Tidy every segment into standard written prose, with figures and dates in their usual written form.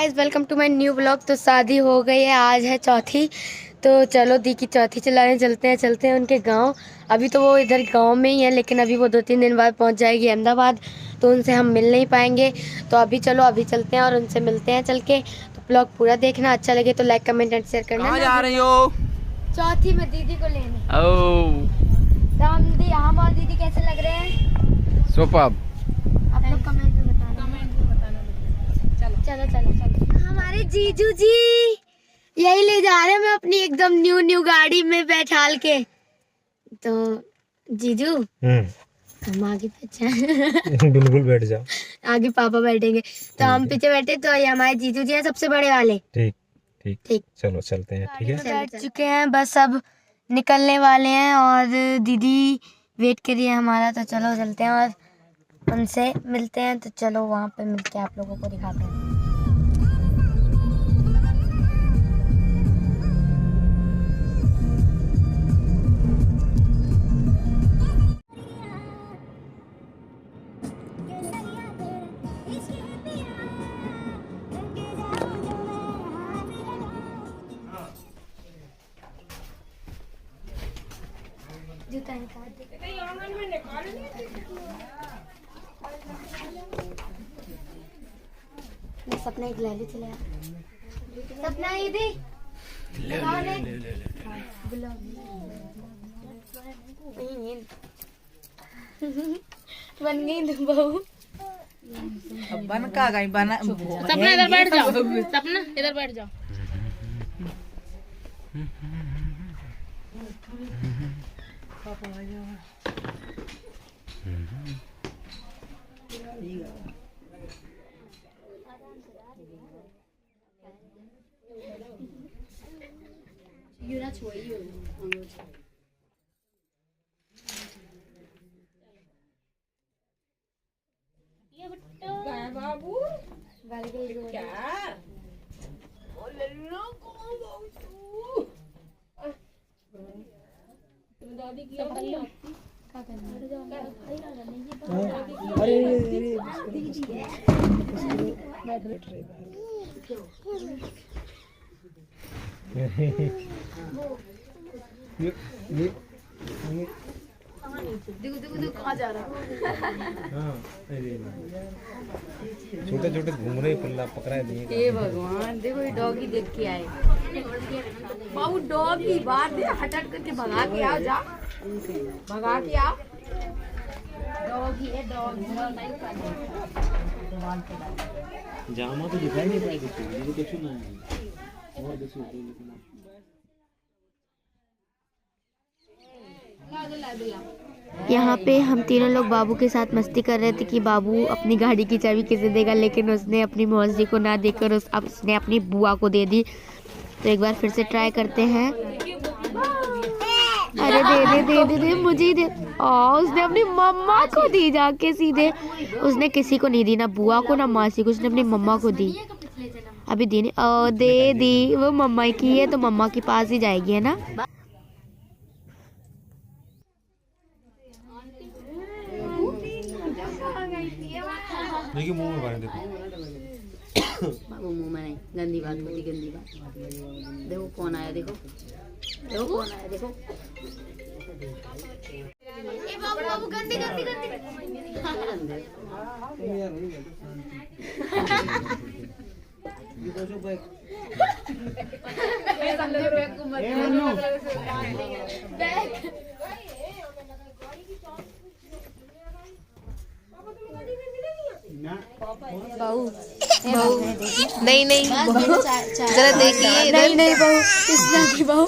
Guys, welcome to my new blog. तो शादी हो गई है, आज है चौथी। तो चलो दी की चौथी चलाने चलते हैं उनके गांव। अभी तो वो इधर गांव में ही है, लेकिन अभी वो 2-3 दिन बाद पहुंच जाएगी अहमदाबाद, तो उनसे हम मिल नहीं पाएंगे। तो अभी चलो अभी चलते हैं और उनसे मिलते हैं चल के। तो ब्लॉग पूरा देखना, अच्छा लगे तो लाइक कमेंट एंड शेयर करना। कहाँ जा रही हो? चौथी में दीदी को लेने। ओह हम और दीदी कैसे लग रहे हैं सुपर्ब। आप लोग कमेंट में बताना। चलो हमारे जीजू जी यही ले जा रहे हैं, मैं अपनी एकदम न्यू गाड़ी में बैठाल के। तो जीजू हम आगे पीछे बिल्कुल बैठ जाओ। आगे पापा बैठेंगे तो हम पीछे बैठे। तो ये हमारे जीजू जी हैं सबसे बड़े वाले। ठीक ठीक ठीक। चलो चलते हैं। ठीक है, बैठ चुके हैं, बस अब निकलने वाले हैं और दीदी वेट करिए हमारा। तो चलो चलते हैं और उनसे मिलते हैं। तो चलो वहाँ पे मिलके आप लोगों को दिखाते हैं। जूता निकाल दे। सपना एक लैली चले सपना दीदी बन गई तुम बहू। बन का गई बना। सपना इधर बैठ जाओ, सपना इधर बैठ जाओ। देखो कहाँ जा रहा छोटे छोटे घूम रहे पल्ला पकड़ा दिए। हे भगवान, देखो ये डॉगी देख के आए। बाबू डॉगी बाहर दे, हट करके भगा के आओ, जा भगा के आओ। डॉगी है डॉगी। जामा तो दिखाई नहीं पाई कुछ ना है और देखो लेकिन यहाँ पे हम तीनों लोग बाबू के साथ मस्ती कर रहे थे कि बाबू अपनी गाड़ी की चाबी किसे देगा, लेकिन उसने अपनी मौसी को ना देकर उसने अपनी बुआ को दे दी। तो एक बार फिर से ट्राई करते हैं। अरे दे मुझे ही दे। उसने अपनी मम्मा को दी जाके सीधे। उसने किसी को नहीं दी, ना बुआ को ना मासी को, उसने अपनी मम्मा को दी। अभी दी नहीं, दे दी। वो मम्मा की है तो मम्मा के पास ही जाएगी, है ना। देखिए मुंह में भरे देखो। बाबू मुंह में नहीं, गंदी बात होती, गंदी बात। देखो कौन आया, देखो कौन आया, देखो। ए बाबू गंदी नहीं जरा देखिए। नहीं बहू, कृष्णा की बहू,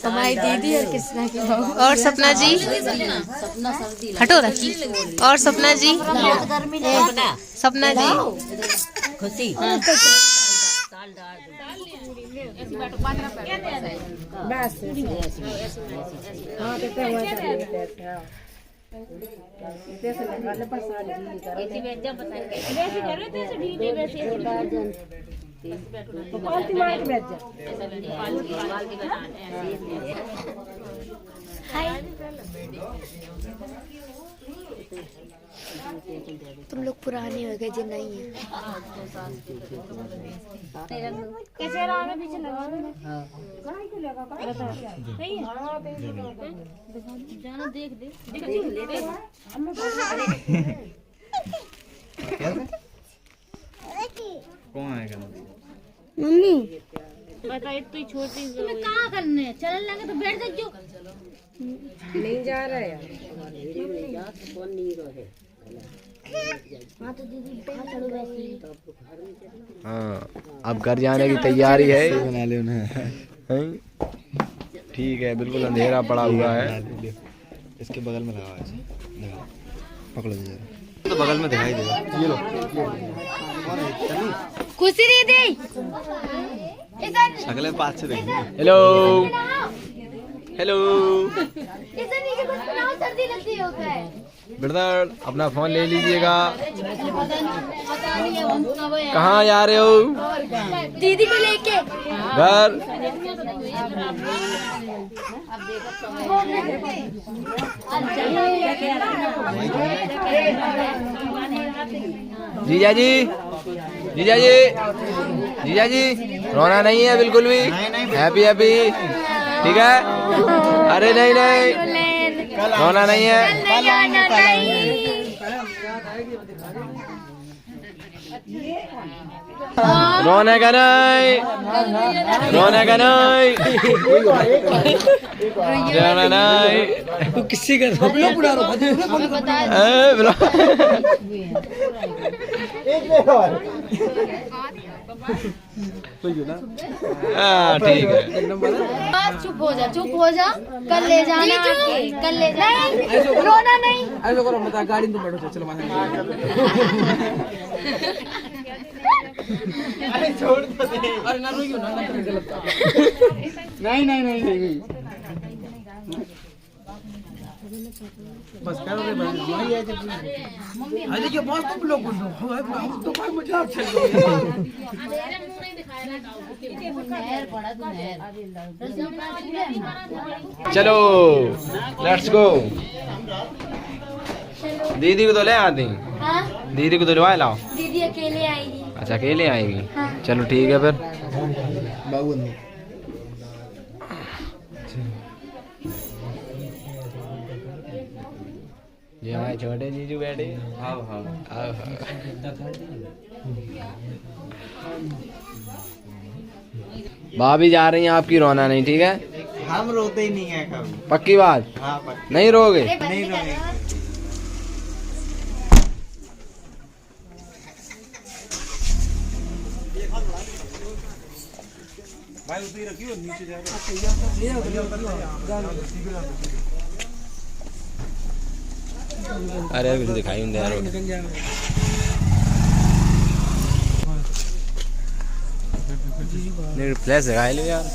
हमारी दीदी और कृष्णा की बहू। और सपना जी हटो रखी। और सपना जी, सपना जी खुशी तुम लोग पुराने हो गए जो नहीं है। कैसे रहा है पीछे लगा सही है जाना देख दे कौन आएगा? मम्मी बता तू ही छोटी तुम्हें कहाँ करने चलने लगे तो बैठ जाओ नहीं जा रहा है यार। हाँ अब घर जाने की तैयारी है। बना ले उन्हें। हैं? ठीक है, बिल्कुल अंधेरा पड़ा हुआ है। इसके बगल में लगा ऐसे लगा, पकड़ो जरा तो बगल में दिखाई देगा। ये लो खुशी दीदी अगले पास से देखेंगे। हेलो हेलो सर्दी लगती हो गए। ब्रदर अपना फोन ले लीजिएगा। कहाँ जा रहे हो? दीदी को लेके घर। जीजा जी जीजा जी जीजा जी रोना नहीं है बिल्कुल भी। हैप्पी हैप्पी ठीक है। अरे नहीं नहीं रोना नहीं है। रोने का नहीं, रोने का नहीं, रोना नहीं। तू किसी का ब्लॉग उड़ा रहा हाँ ठीक है। चुप हो जा कल ले जाना कल ले जाना रोना नहीं। ऐसा करो मत गाड़ी में बैठो चलो अरे छोड़ दो अरे ना रोइयो ना गलत नहीं नहीं नहीं नहीं बस करो रे भाई वही है जब अरे देखिए बस तुम लोग हम तो भाई मजाक चल रहा है मेरे मुंह नहीं दिखाया ना नहर पड़ा तू नहर चलो लेट्स गो। दीदी को तो ले आती। हाँ? दीदी को तो ले लाओ। दीदी अकेले आएगी। अच्छा अकेले आएगी। चलो ठीक है फिर। बाबू ये हमारे छोटे जीजू बैठे। हाँ हाँ आओ भाभी जा रही हैं आपकी, रोना नहीं ठीक है। हम रोते ही नहीं है कभी। पक्की बात। हाँ पक्की। नहीं रोगे? नहीं रोएंगे। भाई उसे रखियो नीचे जा अरे अभी दिखाई नहीं दे रहा। नहीं फ्लैश दिखाई लो यार।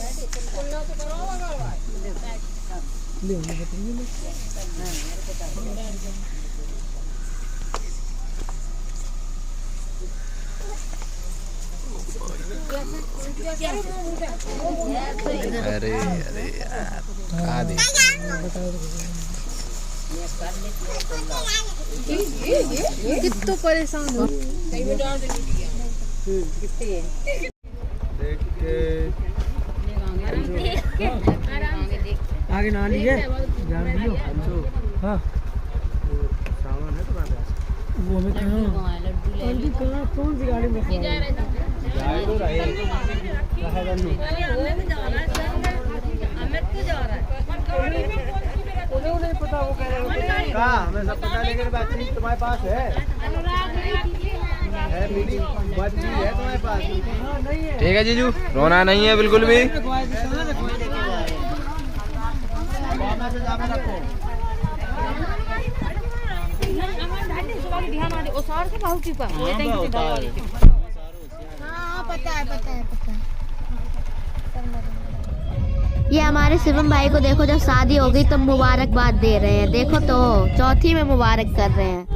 अरे अरे यार खा दे। कितना परेशान हो आगे ना लीजिए ध्यान दियो। हाँ सामान है तुम्हारे पास वो हमें कहाँ कौन सी गाड़ी में उन्हें पता वो कह रहे कहाँ हमें सब पता लेकर बातचीत तुम्हारे पास है मेरी बातचीत है तुम्हारे पास। ठीक है जीजू रोना नहीं है बिल्कुल भी। ये हमारे शिवम भाई को देखो, जब शादी हो गई तब मुबारकबाद दे रहे हैं। देखो तो चौथी में मुबारक कर रहे हैं।